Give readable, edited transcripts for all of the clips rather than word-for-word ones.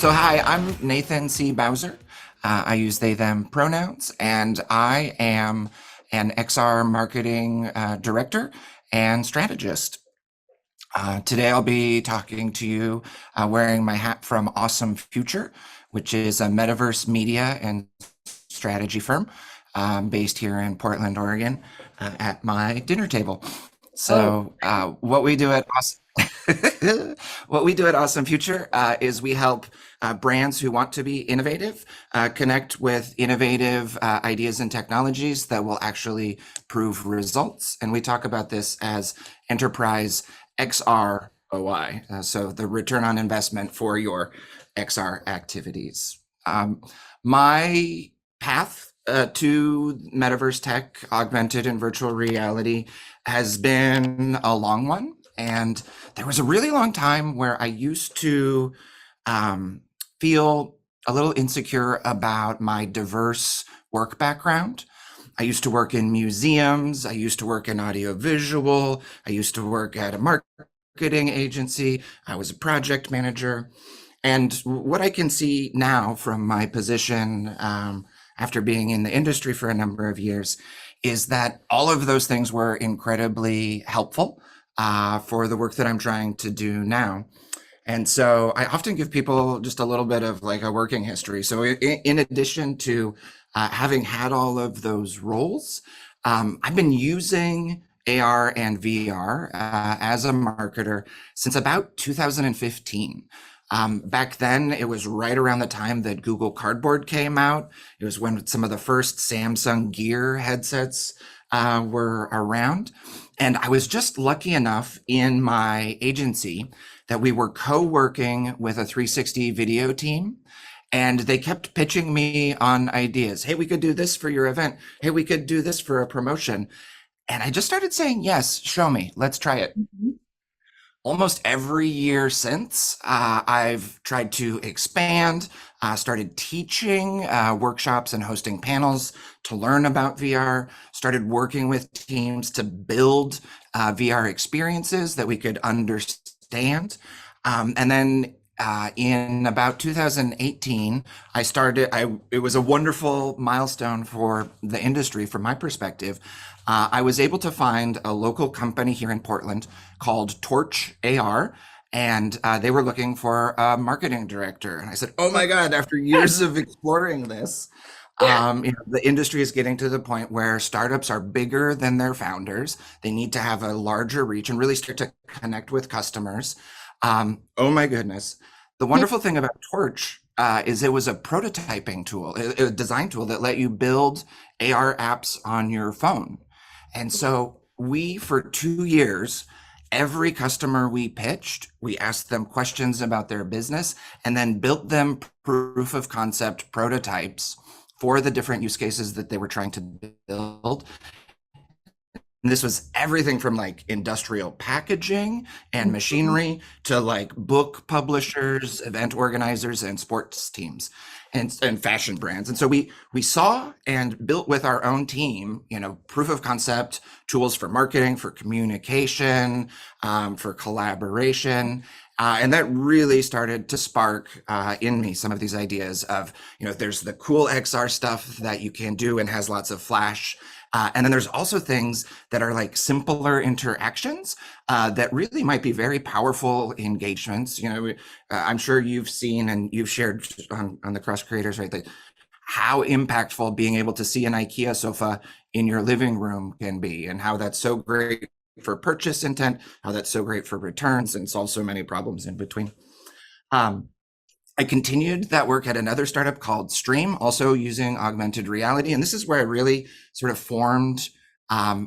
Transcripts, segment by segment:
So, hi, I'm Nathan C. Bowser. I use they, them pronouns, and I am an XR marketing director and strategist. Today, I'll be talking to you wearing my hat from Awesome Future, which is a metaverse media and strategy firm based here in Portland, Oregon, at my dinner table. Oh, So, what we do at Awesome what we do at Awesome Future is we help brands who want to be innovative connect with innovative ideas and technologies that will actually prove results. And we talk about this as enterprise XROI, so the return on investment for your XR activities. My path to metaverse tech, augmented and virtual reality has been a long one. And there was a really long time where I used to feel a little insecure about my diverse work background. I used to work in museums. I used to work in audiovisual. I used to work at a marketing agency. I was a project manager. And what I can see now from my position after being in the industry for a number of years is that all of those things were incredibly helpful for the work that I'm trying to do now. And so I often give people just a little bit of like a working history. So in addition to having had all of those roles, I've been using AR and VR as a marketer since about 2015. Back then, it was right around the time that Google Cardboard came out. It was when some of the first Samsung Gear headsets were around. And I was just lucky enough in my agency that we were co-working with a 360 video team. And they kept pitching me on ideas. Hey, we could do this for your event. Hey, we could do this for a promotion. And I just started saying, yes, show me. Let's try it. mhm. Almost every year since, I've tried to expand, started teaching workshops and hosting panels to learn about VR, started working with teams to build VR experiences that we could understand. And then in about 2018, it was a wonderful milestone for the industry from my perspective. I was able to find a local company here in Portland called Torch AR, and they were looking for a marketing director. And I said, "Oh my God!" After years of exploring this, Yeah. the industry is getting to the point where startups are bigger than their founders. They need to have a larger reach and really start to connect with customers. Oh my goodness! The wonderful thing about Torch is it was a prototyping tool, a design tool that let you build AR apps on your phone. And so for 2 years, every customer we pitched, we asked them questions about their business and then built them proof of concept prototypes for the different use cases that they were trying to build. And this was everything from like industrial packaging and Mhm. machinery to like book publishers, event organizers, and sports teams and fashion brands. And so we saw and built with our own team, proof of concept tools for marketing, for communication, for collaboration. And that really started to spark in me some of these ideas of, there's the cool XR stuff that you can do and has lots of flash. And then there's also things that are like simpler interactions that really might be very powerful engagements. I'm sure you've seen and you've shared on the Cross Creators, right? That how impactful being able to see an IKEA sofa in your living room can be, and how that's so great for purchase intent, how that's so great for returns, and solves so many problems in between. Um, I continued that work at another startup called Stream, also using augmented reality. And this is where I really sort of formed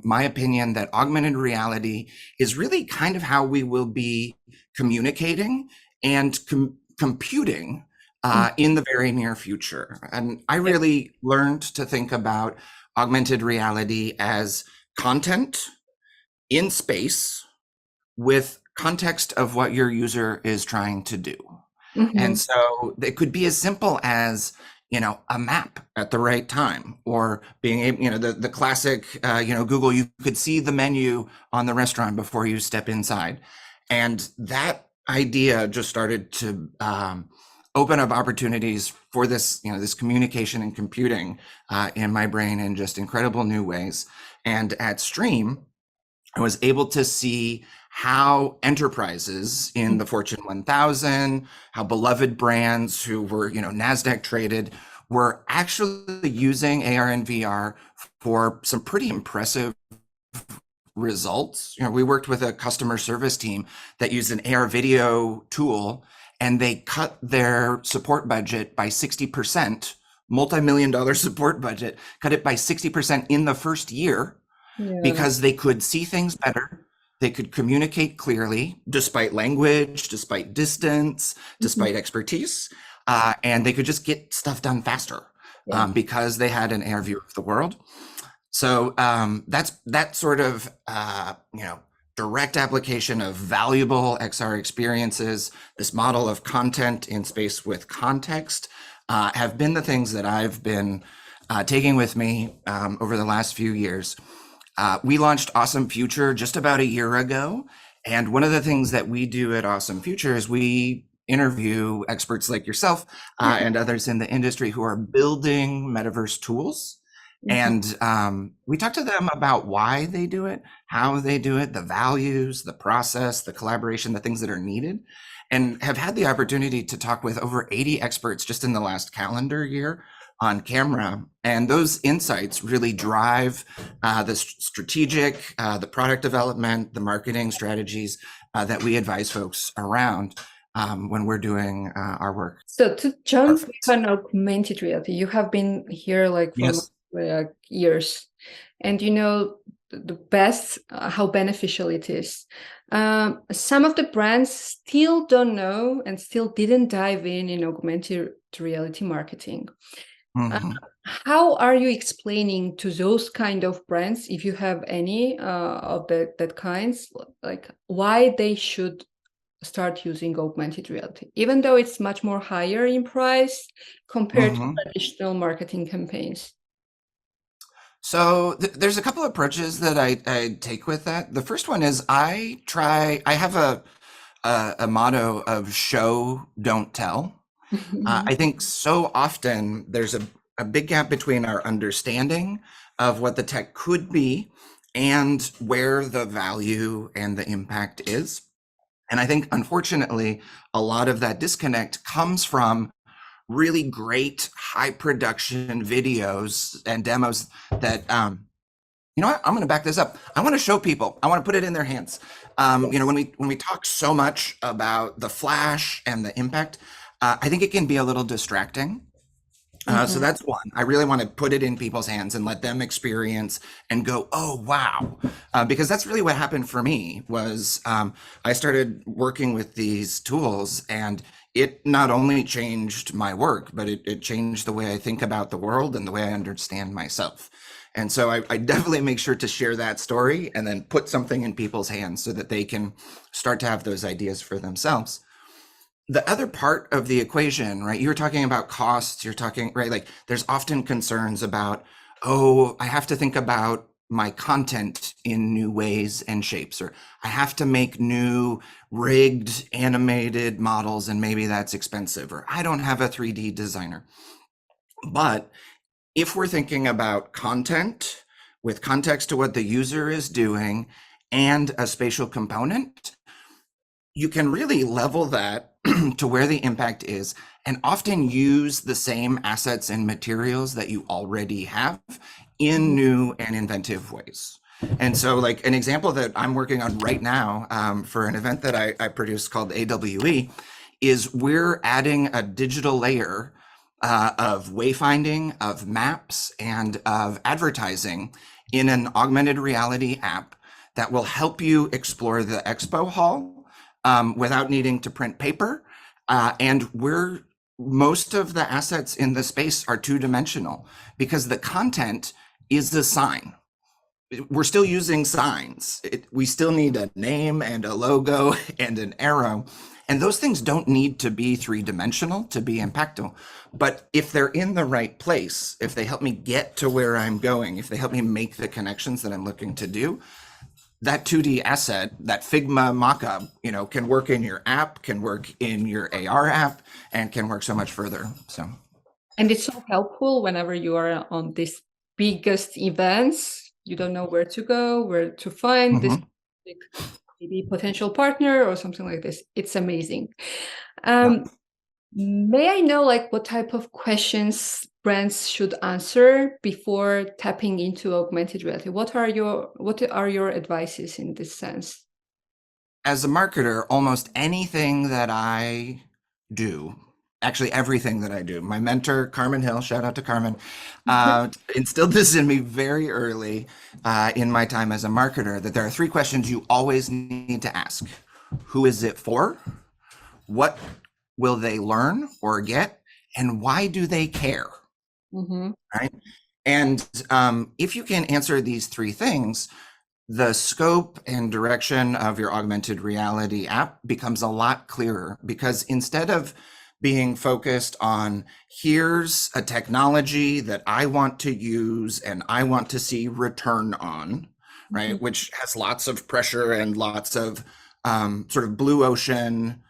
my opinion that augmented reality is really kind of how we will be communicating and computing in the very near future. And I Yeah. really learned to think about augmented reality as content in space with context of what your user is trying to do. And Mhm. so it could be as simple as, a map at the right time, or being able, the classic, Google, you could see the menu on the restaurant before you step inside. And that idea just started to open up opportunities for this, this communication and computing in my brain in just incredible new ways. And at Stream, I was able to see how enterprises in the Fortune 1000, how beloved brands who were, NASDAQ traded, were actually using AR and VR for some pretty impressive results. We worked with a customer service team that used an AR video tool, and they cut their support budget by 60%, multi-million dollar support budget, cut it by 60% in the first year Yeah. because they could see things better. They could communicate clearly, despite language, despite distance, Mhm. despite expertise, and they could just get stuff done faster Yeah. because they had an AR view of the world. So that's that sort of direct application of valuable XR experiences. This model of content in space with context have been the things that I've been taking with me over the last few years. We launched Awesome Future just about a year ago, and one of the things that we do at Awesome Future is we interview experts like yourself and others in the industry who are building metaverse tools. Mhm. And we talk to them about why they do it, how they do it, the values, the process, the collaboration, the things that are needed, and have had the opportunity to talk with over 80 experts just in the last calendar year on camera. And those insights really drive the strategic, the product development, the marketing strategies that we advise folks around when we're doing our work. So to jump Perfect. on augmented reality, you have been here like for Yes. years, and you know the best how beneficial it is. Some of the brands still don't know and still didn't dive in augmented reality marketing. Uh, Mhm. how are you explaining to those kind of brands, if you have any of that kinds, like why they should start using augmented reality, even though it's much more higher in price compared to Mhm. traditional marketing campaigns? So there's a couple of approaches that I take with that. The first one is I have a motto of show, don't tell. I think so often there's a big gap between our understanding of what the tech could be and where the value and the impact is. And I think, unfortunately, a lot of that disconnect comes from really great high production videos and demos that you know what? I'm going to back this up. I want to show people. I want to put it in their hands. Yes. When we talk so much about the flash and the impact, I think it can be a little distracting. So Mhm. that's one. I really want to put it in people's hands and let them experience and go, oh wow, because that's really what happened for me. Was I started working with these tools, and it not only changed my work, but it changed the way I think about the world and the way I understand myself. And so I definitely make sure to share that story and then put something in people's hands so that they can start to have those ideas for themselves. The other part of the equation, right? You were talking about costs, you're talking, right? Like there's often concerns about, oh, I have to think about my content in new ways and shapes, or I have to make new rigged animated models and maybe that's expensive, or I don't have a 3D designer. But if we're thinking about content with context to what the user is doing and a spatial component, you can really level that to where the impact is and often use the same assets and materials that you already have in Mhm. new and inventive ways. And so, like an example that I'm working on right now for an event that I produced called AWE is we're adding a digital layer of wayfinding, of maps, and of advertising in an augmented reality app that will help you explore the expo hall without needing to print paper. And we're most of the assets in the space are two-dimensional because the content is the sign. We're still using signs. We still need a name and a logo and an arrow. And those things don't need to be three-dimensional to be impactful. But if they're in the right place, if they help me get to where I'm going, if they help me make the connections that I'm looking to do, that 2D asset, that Figma mockup, can work in your app, can work in your AR app, and can work so much further. So, And it's so helpful whenever you are on these biggest events. You don't know where to go, where to find this mhm. like, maybe potential partner or something like this. It's amazing. Yeah. May I know like what type of questions brands should answer before tapping into augmented reality? What are your advices in this sense? As a marketer, almost anything that I do, actually everything that I do, my mentor, Carmen Hill, shout out to Carmen, instilled this in me very early in my time as a marketer, that there are three questions you always need to ask. Who is it for? What will they learn or get? And why do they care? Mm-hmm. Right? And if you can answer these three things, the scope and direction of your augmented reality app becomes a lot clearer, because instead of being focused on here's a technology that I want to use and I want to see return on, Mm-hmm. right, which has lots of pressure and lots of sort of blue ocean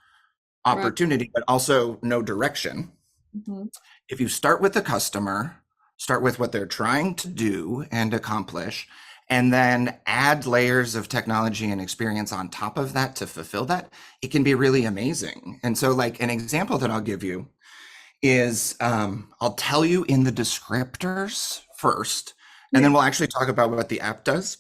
Right. opportunity, but also no direction. Mm-hmm. If you start with the customer, start with what they're trying to do and accomplish, and then add layers of technology and experience on top of that to fulfill that, it can be really amazing. And so, like, an example that I'll give you is I'll tell you in the descriptors first, and Yeah. then we'll actually talk about what the app does,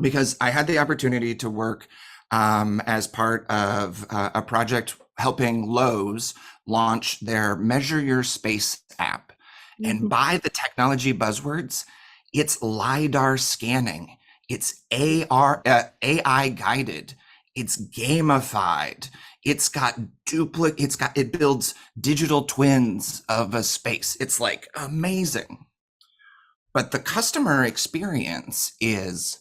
because I had the opportunity to work as part of a project helping Lowe's launch their Measure Your Space app. And Mm-hmm. by the technology buzzwords, it's LiDAR scanning, it's AI guided, it's gamified, it builds digital twins of a space. It's like amazing. But the customer experience is,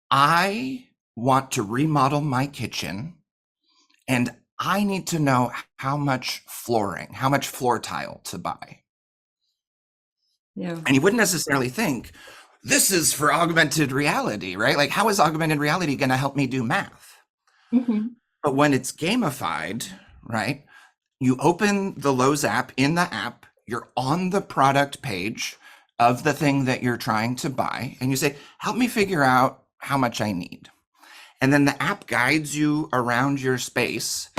I want to remodel my kitchen and I need to know how much flooring, how much floor tile to buy. Yeah. And you wouldn't necessarily think this is for augmented reality, right? Like, how is augmented reality going to help me do math? Mm-hmm. But when it's gamified, right? You open the Lowe's app, in the app, you're on the product page of the thing that you're trying to buy, and you say, help me figure out how much I need. And then the app guides you around your space.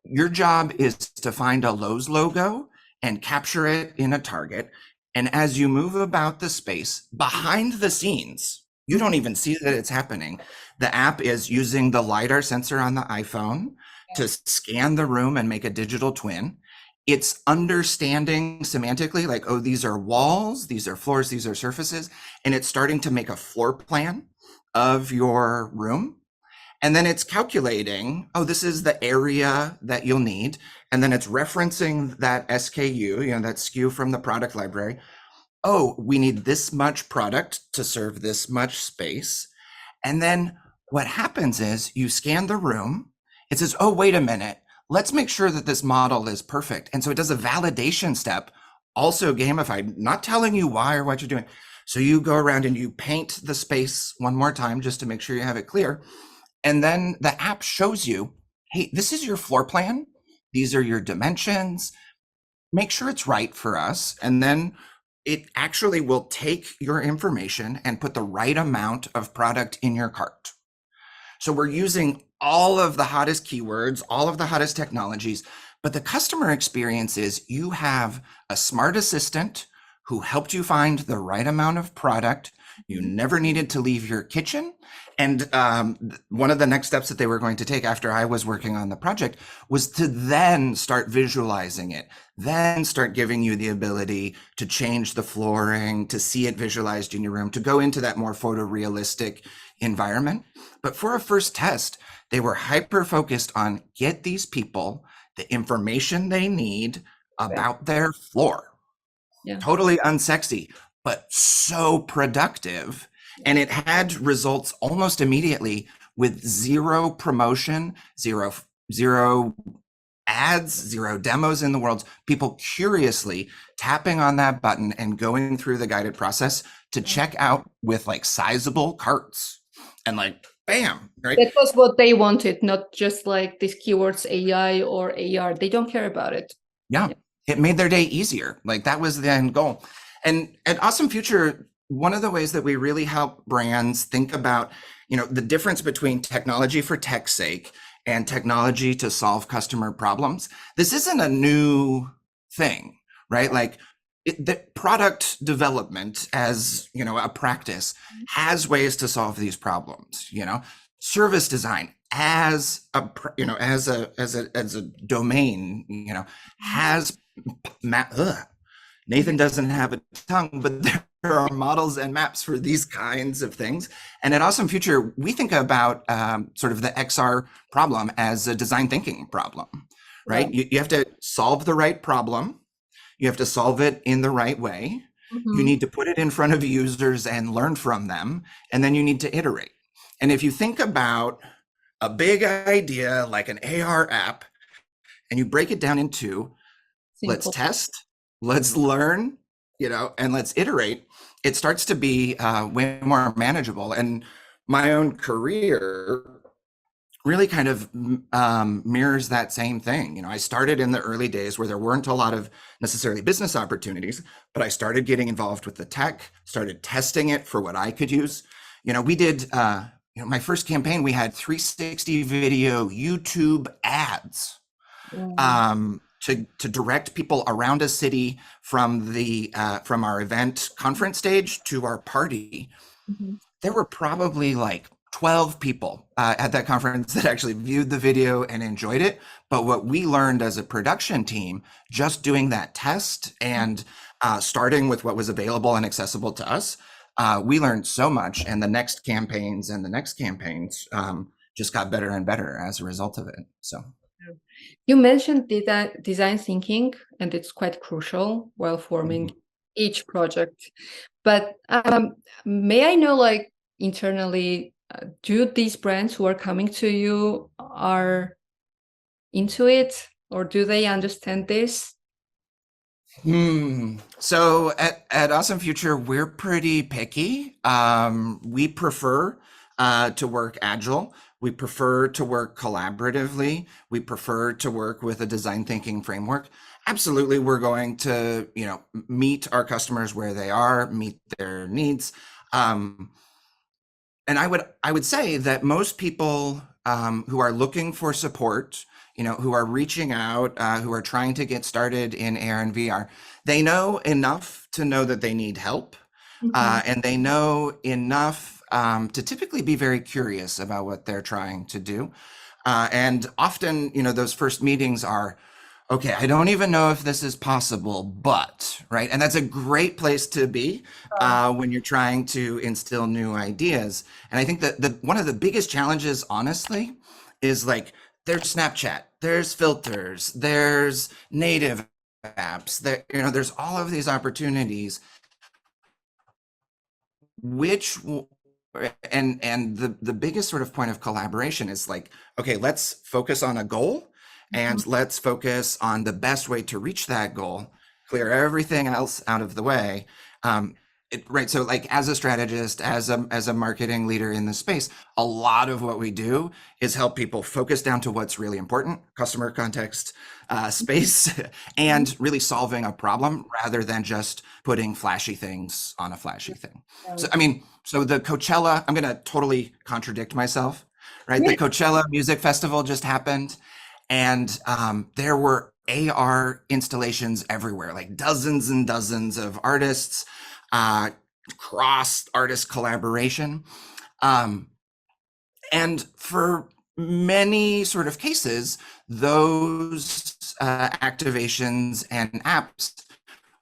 Your job is to find a Lowe's logo and capture it in a target. And as you move about the space behind the scenes, you don't even see that it's happening. The app is using the LiDAR sensor on the iPhone to scan the room and make a digital twin. It's understanding semantically, like, oh, these are walls, these are floors, these are surfaces. And it's starting to make a floor plan of your room. And then it's calculating, oh, this is the area that you'll need. And then it's referencing that SKU, that SKU from the product library. Oh, we need this much product to serve this much space. And then what happens is you scan the room. It says, oh, wait a minute. Let's make sure that this model is perfect. And so it does a validation step, also gamified, not telling you why or what you're doing. So you go around and you paint the space one more time just to make sure you have it clear. And then the app shows you, hey, this is your floor plan. These are your dimensions. Make sure it's right for us. And then it actually will take your information and put the right amount of product in your cart. So we're using all of the hottest keywords, all of the hottest technologies, but the customer experience is, you have a smart assistant who helped you find the right amount of product. You never needed to leave your kitchen. And one of the next steps that they were going to take after I was working on the project was to then start visualizing it, then start giving you the ability to change the flooring, to see it visualized in your room, to go into that more photorealistic environment. But for a first test, they were hyper focused on get these people the information they need about their floor. Yeah. Totally unsexy, but so productive. And it had results almost immediately, with zero promotion, zero ads, zero demos in the world. People curiously tapping on that button and going through the guided process to check out with like sizable carts. And like, bam, right? That was what they wanted, not just like these keywords AI or AR. They don't care about it. Yeah, Yeah. it made their day easier. Like that was the end goal. And at Awesome Future, one of the ways that we really help brands think about, the difference between technology for tech's sake and technology to solve customer problems. This isn't a new thing, right? Like the product development as, a practice has ways to solve these problems, service design as a as a domain has Nathan doesn't have a tongue, but there are models and maps for these kinds of things. And at Awesome Future, we think about sort of the XR problem as a design thinking problem, right? Right. You have to solve the right problem. You have to solve it in the right way. You Mhm. need to put it in front of users and learn from them. And then you need to iterate. And if you think about a big idea like an AR app and you break it down into let's Simple. test, let's learn, and let's iterate, it starts to be way more manageable. And my own career really kind of mirrors that same thing. I started in the early days where there weren't a lot of necessarily business opportunities, but I started getting involved with the tech, started testing it for what I could use. We did, my first campaign, we had 360 video YouTube ads Wow. to direct people around a city from our event conference stage to our party. Mhm. There were probably like 12 people at that conference that actually viewed the video and enjoyed it. But what we learned as a production team, just doing that test and starting with what was available and accessible to us, we learned so much. And the next campaigns just got better and better as a result of it. So. You mentioned design thinking, and it's quite crucial while forming Mhm. each project. But may I know, like internally, do these brands who are coming to you are into it, or do they understand this? So at Awesome Future, we're pretty picky. We prefer to work agile. We prefer to work collaboratively. We prefer to work with a design thinking framework. Absolutely, we're going to, meet our customers where they are, meet their needs. Um, and I would say that most people who are looking for support, who are reaching out, who are trying to get started in AR and VR, they know enough to know that they need help, Mhm. and they know enough to typically be very curious about what they're trying to do. And often, those first meetings are, okay, I don't even know if this is possible, but, right? And that's a great place to be when you're trying to instill new ideas. And I think that one of the biggest challenges, honestly, is like there's Snapchat, there's filters, there's native apps, there's all of these opportunities, which and the biggest sort of point of collaboration is like, okay, let's focus on a goal Mhm. and let's focus on the best way to reach that goal, clear everything else out of the way. Right, so like as a strategist, as a marketing leader in this space, a lot of what we do is help people focus down to what's really important: customer context, space, and really solving a problem rather than just putting flashy things on a flashy thing. So, Right. I mean, so the Coachella, I'm going to totally contradict myself, right? The Yeah. Coachella Music Festival just happened, and there were AR installations everywhere, like dozens and dozens of artists, uh, cross artist collaboration. Um, and for many sort of cases, those activations and apps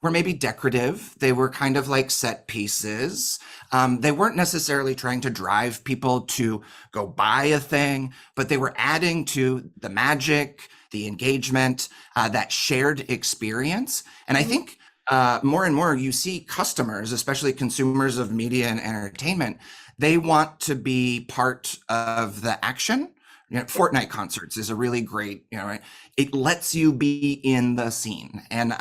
were maybe decorative. They were kind of like set pieces. They weren't necessarily trying to drive people to go buy a thing, but they were adding to the magic, the engagement, that shared experience. And I think more and more you see customers, especially consumers of media and entertainment, they want to be part of the action. Fortnite concerts is a really great, right? It lets you be in the scene, and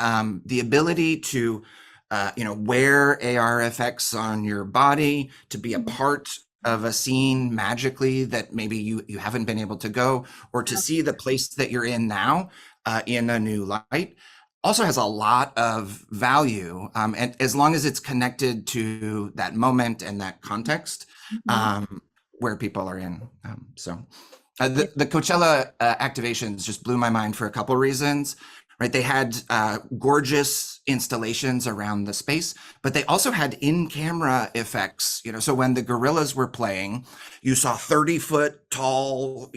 the ability to wear AR effects on your body, to be a part of a scene magically that maybe you haven't been able to go, or to see the place that you're in now in a new light, also has a lot of value. And as long as it's connected to that moment and that context Mhm. um, where people are in. Yeah. The Coachella activations just blew my mind for a couple reasons, right? They had gorgeous installations around the space, but they also had in-camera effects. So when the gorillas were playing, you saw 30-foot tall,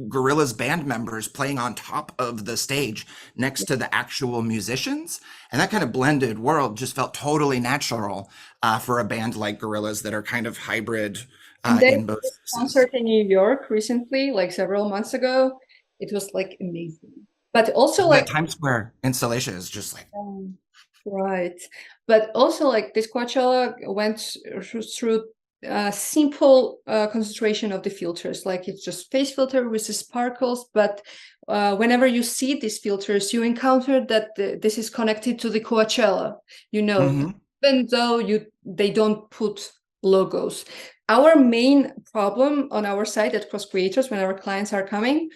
gorillas band members playing on top of the stage next to the actual musicians, and that kind of blended world just felt totally natural for a band like Gorillas that are kind of hybrid And they in did both this spaces. concert in New York recently, like several months ago. It was like amazing. But also The like Times Square installation is just like, right. But also like this Coachella went through a simple concentration of the filters. Like it's just face filter with the sparkles. But whenever you see these filters, you encounter that this is connected to the Coachella, mhm. even though they don't put logos. Our main problem on our side at Cross Creators, when our clients are coming,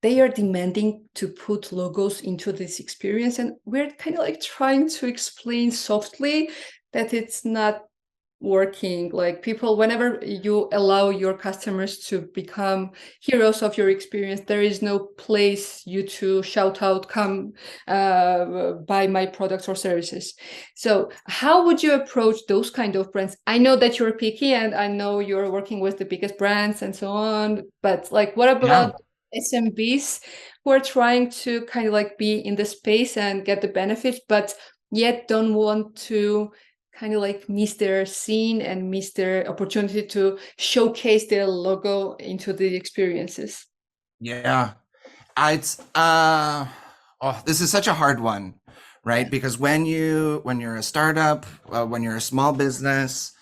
they are demanding to put logos into this experience, and we're kind of like trying to explain softly that it's not working. Like people, whenever you allow your customers to become heroes of your experience, there is no place you to shout out, come buy my products or services. So how would you approach those kind of brands? I know that you're picky and I know you're working with the biggest brands and so on, but like what Yeah. about SMBs who are trying to kind of like be in the space and get the benefits, but yet don't want to kind of like miss their scene and miss their opportunity to showcase their logo into the experiences? Yeah. It's oh, this is such a hard one, right? Because when you're a startup, when you're a small business,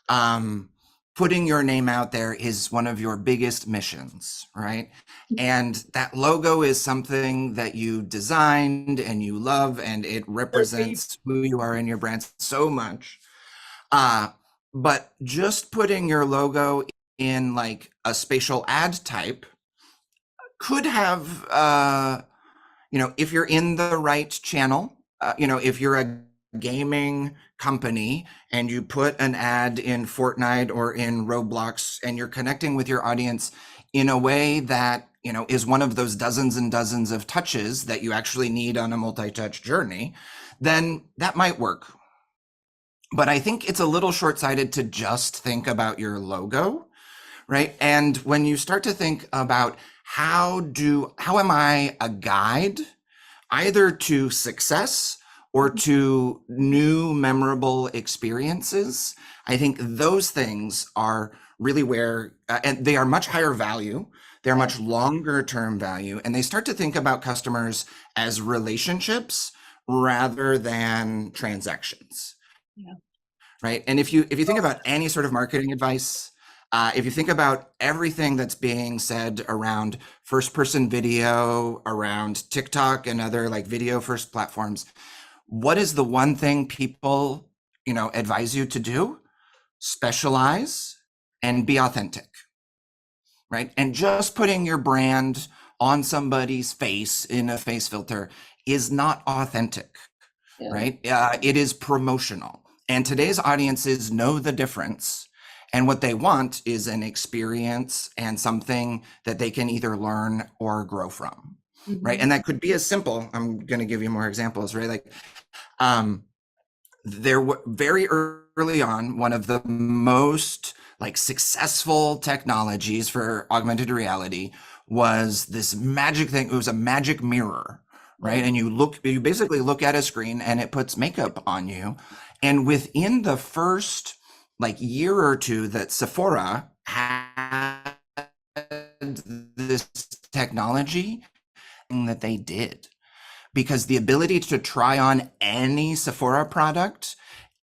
um, putting your name out there is one of your biggest missions, right? And that logo is something that you designed and you love, and it Agree. represents who you are in your brand so much. Uh, but just putting your logo in like a spatial ad type could have if you're in the right channel, if you're a gaming company and you put an ad in Fortnite or in Roblox and you're connecting with your audience in a way that, is one of those dozens and dozens of touches that you actually need on a multi-touch journey, then that might work. But I think it's a little short-sighted to just think about your logo, right? And when you start to think about how am I a guide either to success or to new memorable experiences, I think those things are really where, and they are much higher value. They're Yeah, much longer term value, and they start to think about customers as relationships rather than transactions, yeah, right? And if you think about any sort of marketing advice, if you think about everything that's being said around first person video, around TikTok and other like video first platforms, what is the one thing people, advise you to do? Specialize and be authentic, right? And just putting your brand on somebody's face in a face filter is not authentic, yeah. right? It is promotional. And today's audiences know the difference. And what they want is an experience and something that they can either learn or grow from, right? Mhm. And that could be as simple. I'm going to give you more examples, right? Like, um, there were very early on, one of the most like successful technologies for augmented reality was this magic thing. It was a magic mirror, right? Yeah. And you basically look at a screen and it puts makeup on you. And within the first like year or two that Sephora had this technology that they did, because the ability to try on any Sephora product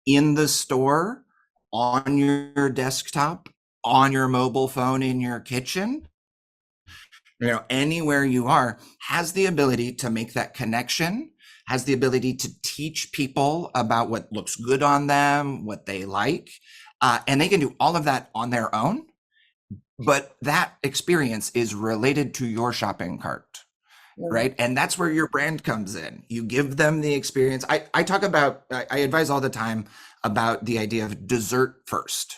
in the store, on your desktop, on your mobile phone, in your kitchen, anywhere you are, has the ability to make that connection, has the ability to teach people about what looks good on them, what they like. And they can do all of that on their own. but that experience is related to your shopping cart, Yeah. right? And that's where your brand comes in. You give them the experience. I talk about, I advise all the time about the idea of dessert first,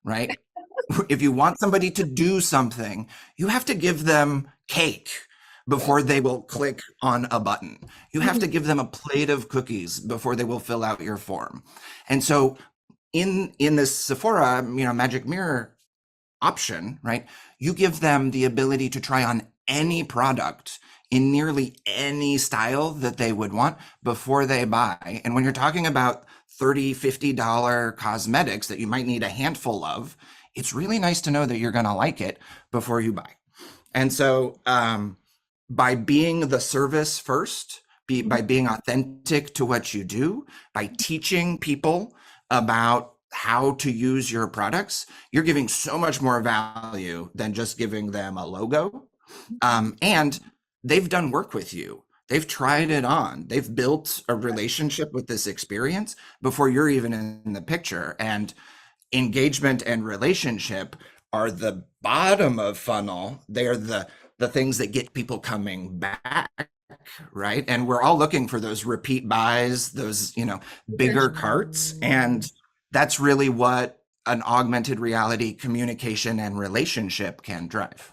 right? If you want somebody to do something, you have to give them cake Yeah. before they will click on a button. You have Mhm. to give them a plate of cookies before they will fill out your form. And so in this Sephora, magic mirror option, right? You give them the ability to try on any product in nearly any style that they would want before they buy. And when you're talking about $30, $50 cosmetics that you might need a handful of, it's really nice to know that you're going to like it before you buy. And so, by being the service first, by being authentic to what you do, by teaching people about how to use your products, you're giving so much more value than just giving them a logo. And they've done work with you. They've tried it on. They've built a relationship with this experience before you're even in the picture. And engagement and relationship are the bottom of funnel. They're the things that get people coming back, right? And we're all looking for those repeat buys, those, bigger carts. And that's really what an augmented reality communication and relationship can drive.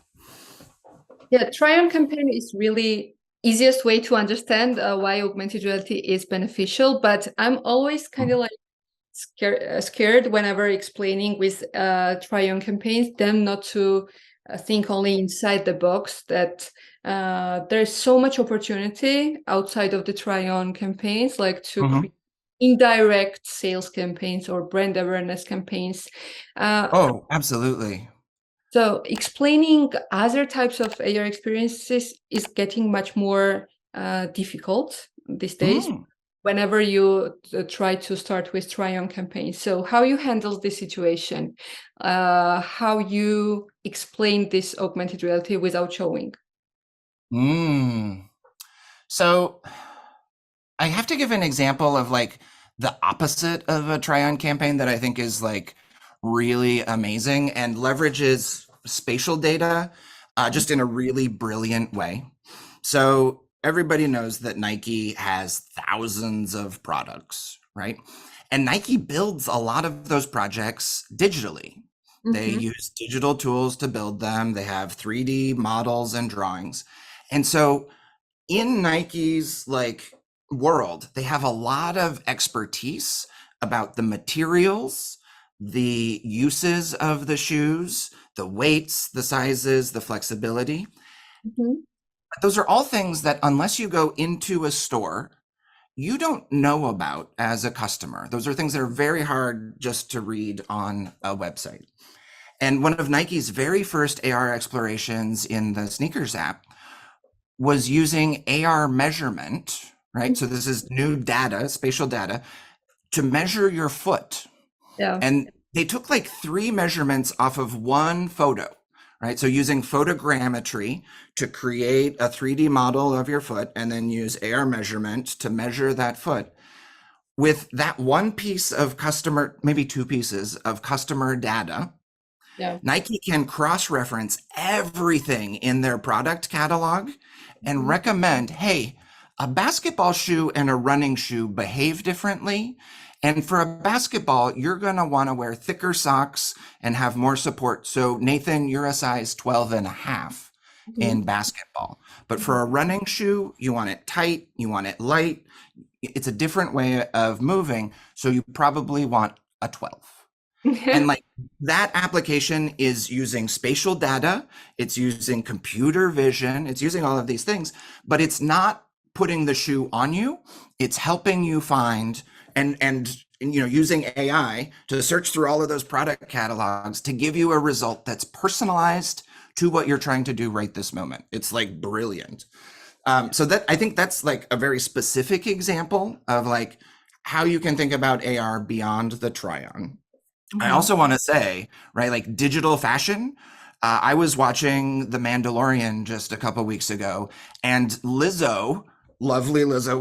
Yeah, try on campaign is really easiest way to understand why augmented reality is beneficial, but I'm always kind of like scared whenever explaining with try on campaigns, them not to think only inside the box, that there's so much opportunity outside of the try on campaigns, like to Mhm. create indirect sales campaigns or brand awareness campaigns. Oh, absolutely. So explaining other types of AR experiences is getting much more difficult these days Mm. whenever you try to start with try-on campaigns. So how you handle this situation, how you explain this augmented reality without showing. Mm. So I have to give an example of like the opposite of a try-on campaign that I think is like really amazing and leverages spatial data just in a really brilliant way. So everybody knows that Nike has thousands of products, right? And Nike builds a lot of those projects digitally. They Mhm. use digital tools to build them. They have 3D models and drawings. And so in Nike's like world, they have a lot of expertise about the materials, the uses of the shoes, the weights, the sizes, the flexibility. Mhm. Those are all things that unless you go into a store, you don't know about as a customer. Those are things that are very hard just to read on a website. And one of Nike's very first AR explorations in the sneakers app was using AR measurement, right? So this is new data, spatial data, to measure your foot. Yeah. And they took like 3 measurements off of one photo, right? So using photogrammetry to create a 3D model of your foot and then use AR measurement to measure that foot. With that one piece of customer, maybe 2 pieces of customer data, Yeah. Nike can cross-reference everything in their product catalog and Mhm. recommend, hey, a basketball shoe and a running shoe behave differently. And for a basketball, you're going to want to wear thicker socks and have more support. So, Nathan, you're a size 12 and a half Mhm. in basketball. But Mhm. for a running shoe, you want it tight, you want it light. It's a different way of moving. So, you probably want a 12. And like that application is using spatial data, it's using computer vision, it's using all of these things, but it's not putting the shoe on you. It's helping you find and using AI to search through all of those product catalogs to give you a result that's personalized to what you're trying to do right this moment. It's like brilliant. So that I think that's like a very specific example of like how you can think about AR beyond the try on. I Mhm. also want to say, right, like digital fashion. I was watching The Mandalorian just a couple weeks ago, and Lizzo, lovely Lizzo,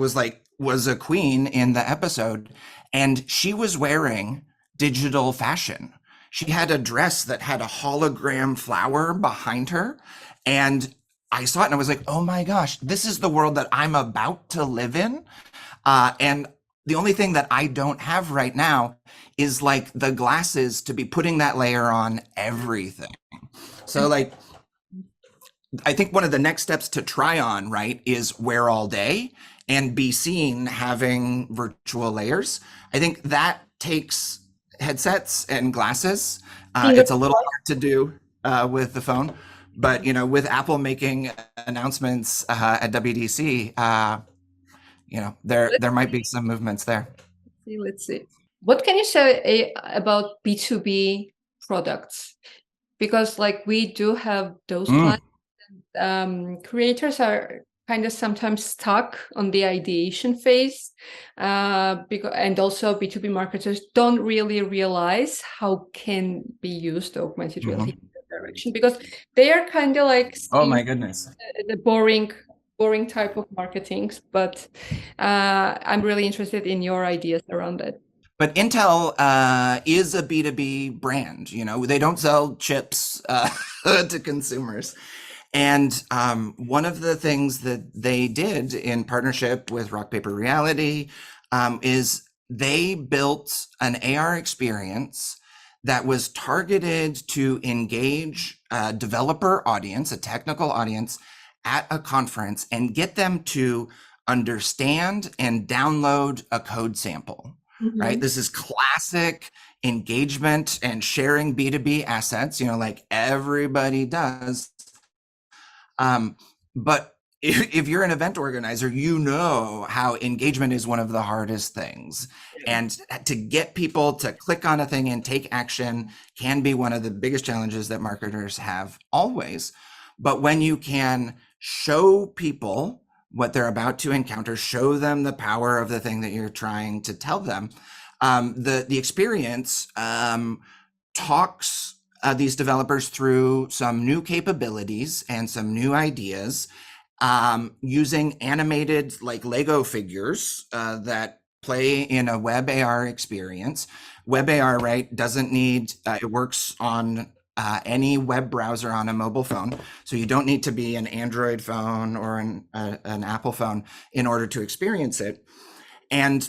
was a queen in the episode, and she was wearing digital fashion. she had a dress that had a hologram flower behind her. And I saw it and I was like, oh my gosh, this is the world that I'm about to live in. And the only thing that I don't have right now is like the glasses to be putting that layer on everything. So like I think one of the next steps to try on, right, is wear all day and be seen having virtual layers. I think that takes headsets and glasses. Finger It's a little hard to do with the phone, but you know, with Apple making announcements at WDC, you know, there might be some movements there. let's see. What can you say about B2B products? Because like we do have those Mm. clients. Creators are kind of sometimes stuck on the ideation phase, and also B2B marketers don't really realize how can be used augmented reality Mhm. in that direction, because they are kind of like Oh seeing my goodness. the boring type of marketing. But I'm really interested in your ideas around that. But Intel is a B2B brand. You know, they don't sell chips to consumers. And one of the things that they did in partnership with Rock Paper Reality is they built an AR experience that was targeted to engage a developer audience, a technical audience at a conference and get them to understand and download a code sample, right? Mhm. This is classic engagement and sharing B2B assets, you know, like everybody does. But if you're an event organizer, you know how engagement is one of the hardest things. Yeah. And to get people to click on a thing and take action can be one of the biggest challenges that marketers have always. But when you can show people what they're about to encounter, show them the power of the thing that you're trying to tell them, the experience talks these developers through some new capabilities and some new ideas using animated like Lego figures that play in a web AR experience. Web AR, right, doesn't need, it works on any web browser on a mobile phone. So you don't need to be an Android phone or an Apple phone in order to experience it. And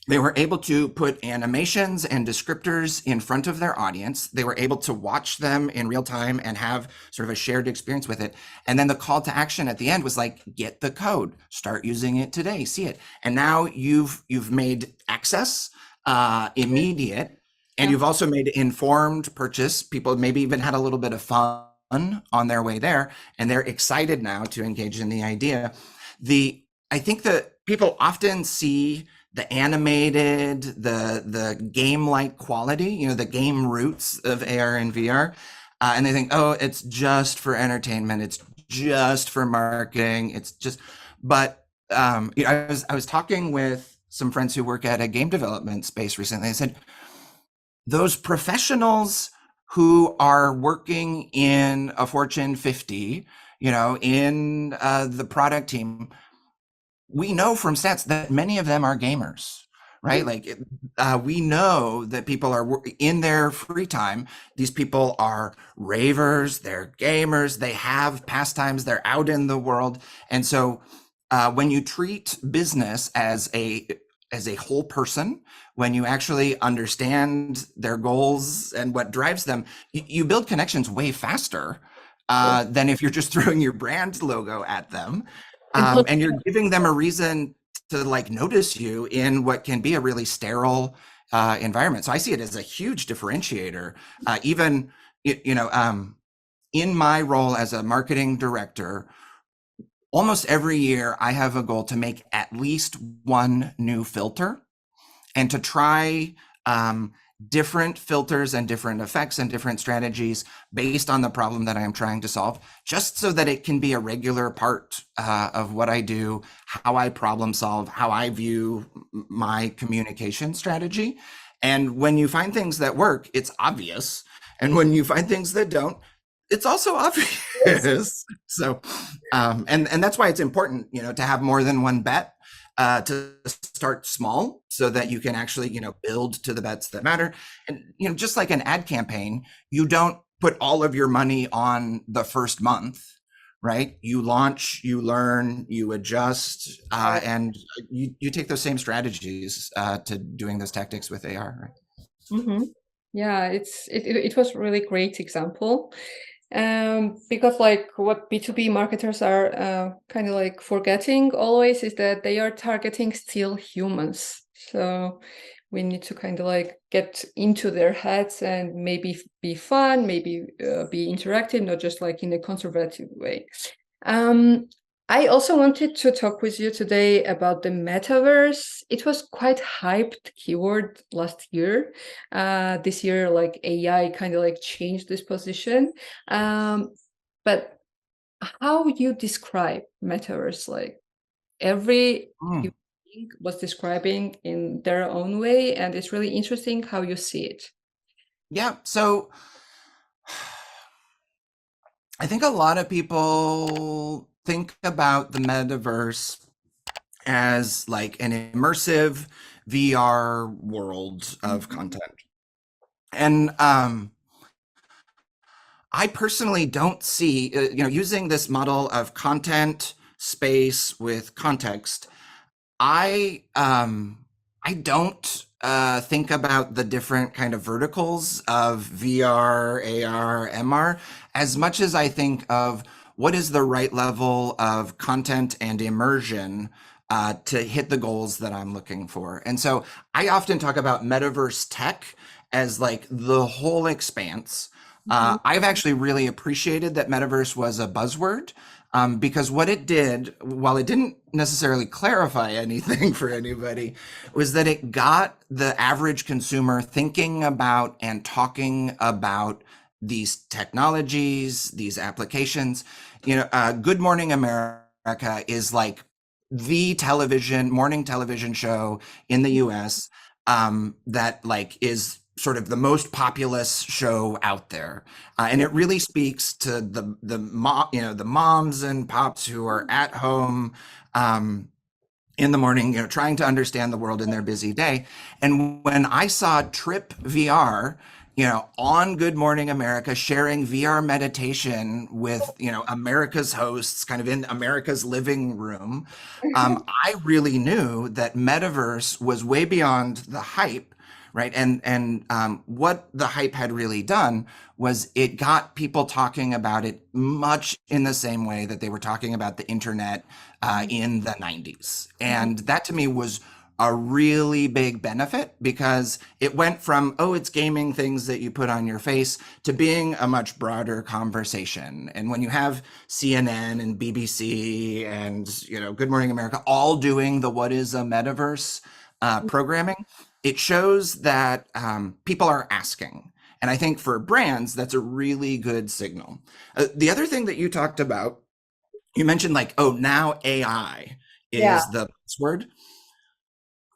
they were able to put animations and descriptors in front of their audience. They were able to watch them in real time and have sort of a shared experience with it. And then the call to action at the end was like, get the code, start using it today, see it. And now you've made access immediate, and Yeah. you've also made informed purchase. People maybe even had a little bit of fun on their way there, and they're excited now to engage in the idea. I think that people often see the animated, the game-like quality, you know, the game roots of AR and VR, and they think, oh, it's just for entertainment, it's just for marketing, it's just. But you know, I was talking with some friends who work at a game development space recently. I said, those professionals who are working in a Fortune 50, you know, in the product team, we know from stats that many of them are gamers, right? Like we know that people are in their free time. These people are ravers, they're gamers, they have pastimes, they're out in the world. And so when you treat business as a whole person, when you actually understand their goals and what drives them, you build connections way faster than if you're just throwing your brand logo at them. And And you're giving them a reason to like notice you in what can be a really sterile environment. So I see it as a huge differentiator. Even you know, in my role as a marketing director, almost every year I have a goal to make at least one new filter and to try different filters and different effects and different strategies based on the problem that I am trying to solve, just so that it can be a regular part of what I do, how I problem solve, how I view my communication strategy. And when you find things that work, it's obvious. And when you find things that don't, it's also obvious. So, and that's why it's important, you know, to have more than one bet. to start small so that you can actually, build to the bets that matter. And, just like an ad campaign, you don't put all of your money on the first month, right? You launch, you learn, you adjust, and you take those same strategies to doing those tactics with AR, right? Mm-hmm. Yeah, it was really great example. Because like what B2B marketers are kind of like forgetting always is that they are targeting still humans. So we need to kind of like get into their heads and maybe be fun, maybe be interactive, not just like in a conservative way. Um, I also wanted to talk with you today about the metaverse. It was quite hyped keyword last year. This year, like AI kind of like changed this position. But how you describe metaverse? Like every Mm. human being was describing in their own way, and it's really interesting how you see it. Yeah. So I think a lot of people think about the metaverse as like an immersive VR world of Mhm. content. And I personally don't see, using this model of content space with context. I don't think about the different kind of verticals of VR, AR, MR as much as I think of what is the right level of content and immersion to hit the goals that I'm looking for. And so I often talk about metaverse tech as like the whole expanse. Mhm. I've actually really appreciated that metaverse was a buzzword, because what it did, while it didn't necessarily clarify anything for anybody, was that it got the average consumer thinking about and talking about these technologies, these applications. Good Morning America is like the morning television show in the US, that like is sort of the most populous show out there, and Yeah. it really speaks to the moms and pops who are at home, um, in the morning, trying to understand the world in their busy day. And when I saw Trip VR, on Good Morning America, sharing VR meditation with, America's hosts, kind of in America's living room, I really knew that metaverse was way beyond the hype, right? And what the hype had really done was it got people talking about it much in the same way that they were talking about the internet in the 90s. Mhm. And that to me was a really big benefit because it went from, oh, it's gaming things that you put on your face to being a much broader conversation. And when you have CNN and BBC and, Good Morning America all doing the what is a metaverse programming, it shows that people are asking. And I think for brands, that's a really good signal. The other thing that you talked about, you mentioned like, oh, now AI Yeah. is the buzzword.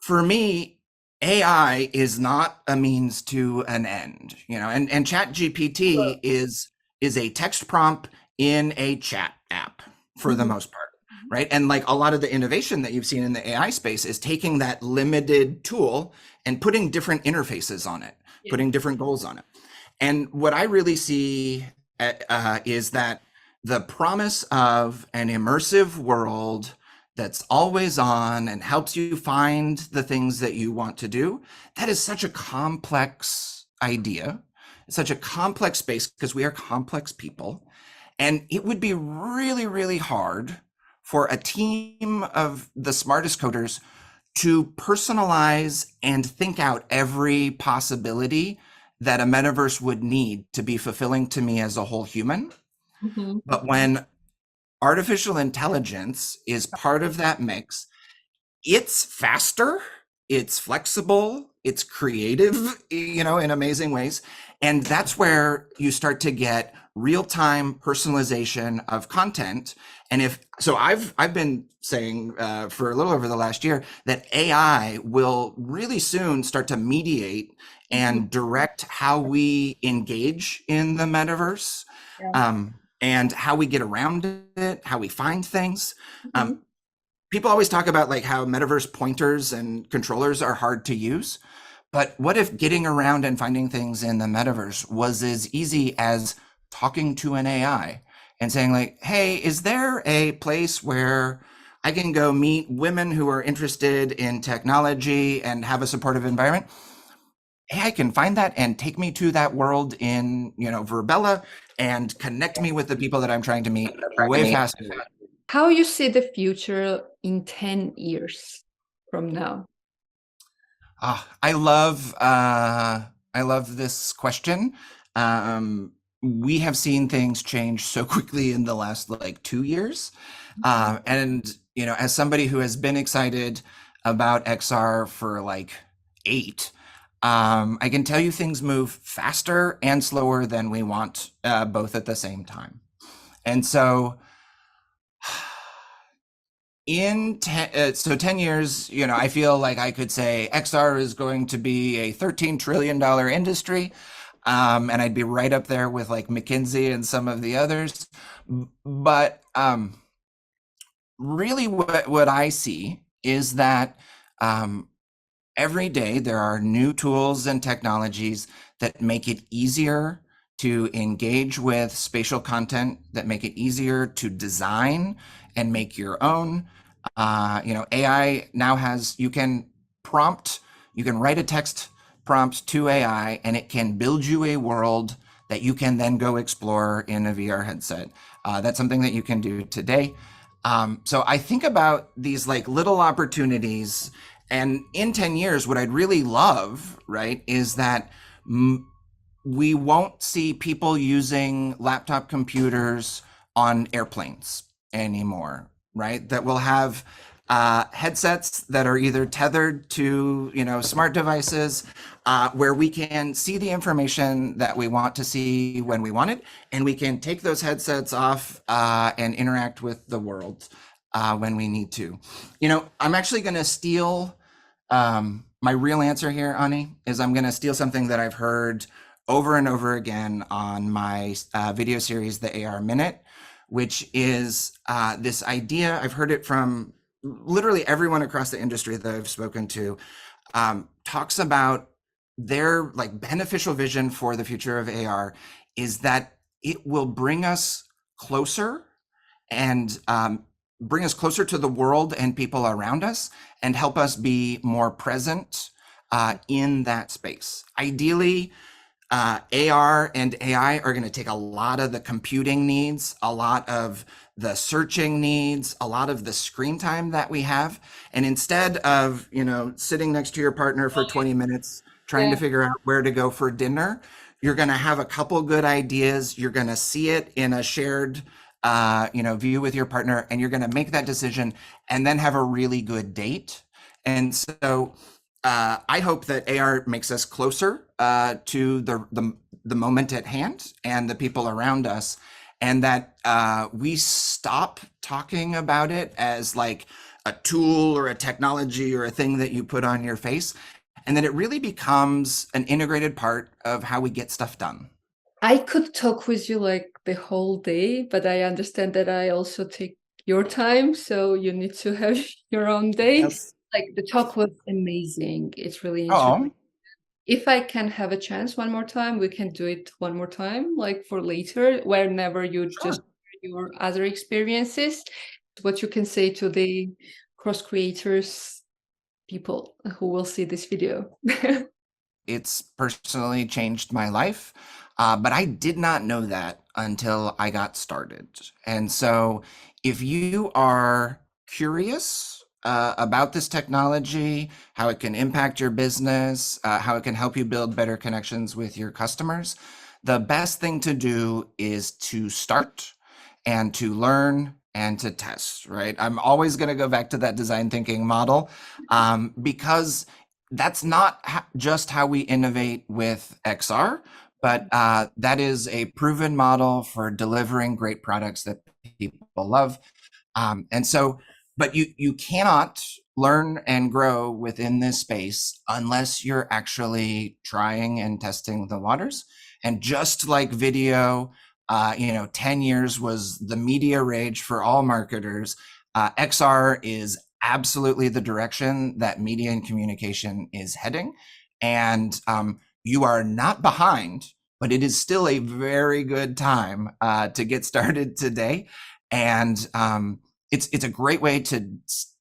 For me, AI is not a means to an end, and Chat GPT is a text prompt in a chat app for the Mhm. most part, right? And like a lot of the innovation that you've seen in the AI space is taking that limited tool and putting different interfaces on it, Yeah. putting different goals on it. And what I really see is that the promise of an immersive world that's always on and helps you find the things that you want to do, that is such a complex idea. It's such a complex space because we are complex people. And it would be really, really hard for a team of the smartest coders to personalize and think out every possibility that a metaverse would need to be fulfilling to me as a whole human. Mhm. But when artificial intelligence is part of that mix, it's faster, it's flexible, it's creative, in amazing ways. And that's where you start to get real-time personalization of content. And if so, I've been saying for a little over the last year that AI will really soon start to mediate Mhm. and direct how we engage in the metaverse, Yeah. and how we get around it, how we find things. Mhm. people always talk about like how metaverse pointers and controllers are hard to use. But what if getting around and finding things in the metaverse was as easy as talking to an AI and saying like, hey, is there a place where I can go meet women who are interested in technology and have a supportive environment? AI can find that and take me to that world in, Verbella and connect me with the people that I'm trying to meet way faster. How you see the future in 10 years from now? I love this question. We have seen things change so quickly in the last like 2 years. And as somebody who has been excited about XR for like 8, I can tell you things move faster and slower than we want, both at the same time. And so in 10 years, I feel like I could say XR is going to be a $13 trillion industry. And I'd be right up there with like McKinsey and some of the others. But really what I see is that every day there are new tools and technologies that make it easier to engage with spatial content, that make it easier to design and make your own. AI now you can write a text prompt to AI and it can build you a world that you can then go explore in a VR headset. That's something that you can do today. So I think about these like little opportunities, and in 10 years, what I'd really love, right, is that we won't see people using laptop computers on airplanes anymore, right? That we'll have headsets that are either tethered to, smart devices, where we can see the information that we want to see when we want it, and we can take those headsets off and interact with the world when we need to. I'm actually going to steal my real answer here, Ani, is I'm going to steal something that I've heard over and over again on my video series, the AR Minute, which is this idea. I've heard it from literally everyone across the industry that I've spoken to, talks about their like beneficial vision for the future of AR is that it will bring us closer and bring us closer to the world and people around us and help us be more present in that space. Ideally, AR and AI are going to take a lot of the computing needs, a lot of the searching needs, a lot of the screen time that we have. And instead of, sitting next to your partner for 20 minutes trying to figure out where to go for dinner, you're going to have a couple good ideas. You're going to see it in a shared view with your partner, and you're going to make that decision and then have a really good date. And so I hope that AR makes us closer to the moment at hand and the people around us, and that we stop talking about it as like a tool or a technology or a thing that you put on your face, and that it really becomes an integrated part of how we get stuff done. I could talk with you like the whole day, but I understand that I also take your time, so you need to have your own day. Yes. Like the talk was amazing. It's really interesting. Oh, If I can have a chance one more time, we can do it one more time, like for later, whenever you just sure. share your other experiences, what you can say to the cross creators people who will see this video. It's personally changed my life, but I did not know that until I got started. And so, if you are curious about this technology, how it can impact your business, how it can help you build better connections with your customers, the best thing to do is to start and to learn and to test, right? I'm always going to go back to that design thinking model, because that's not just how we innovate with XR, but that is a proven model for delivering great products that people love. And so, but you cannot learn and grow within this space unless you're actually trying and testing the waters. And just like video, 10 years was the media rage for all marketers. XR is absolutely the direction that media and communication is heading. And you are not behind, but it is still a very good time to get started today. And it's a great way to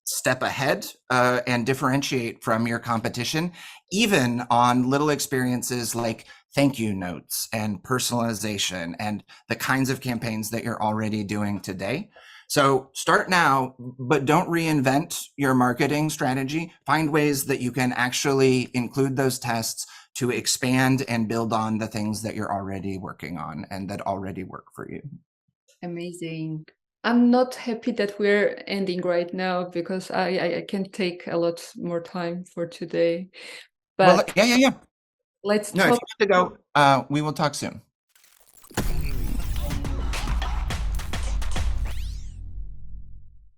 step ahead and differentiate from your competition, even on little experiences like thank you notes and personalization and the kinds of campaigns that you're already doing today. So start now, but don't reinvent your marketing strategy. Find ways that you can actually include those tests to expand and build on the things that you're already working on and that already work for you. Amazing. I'm not happy that we're ending right now because I can take a lot more time for today. Well, But yeah. let's No, if talk. you have to go, we will talk soon.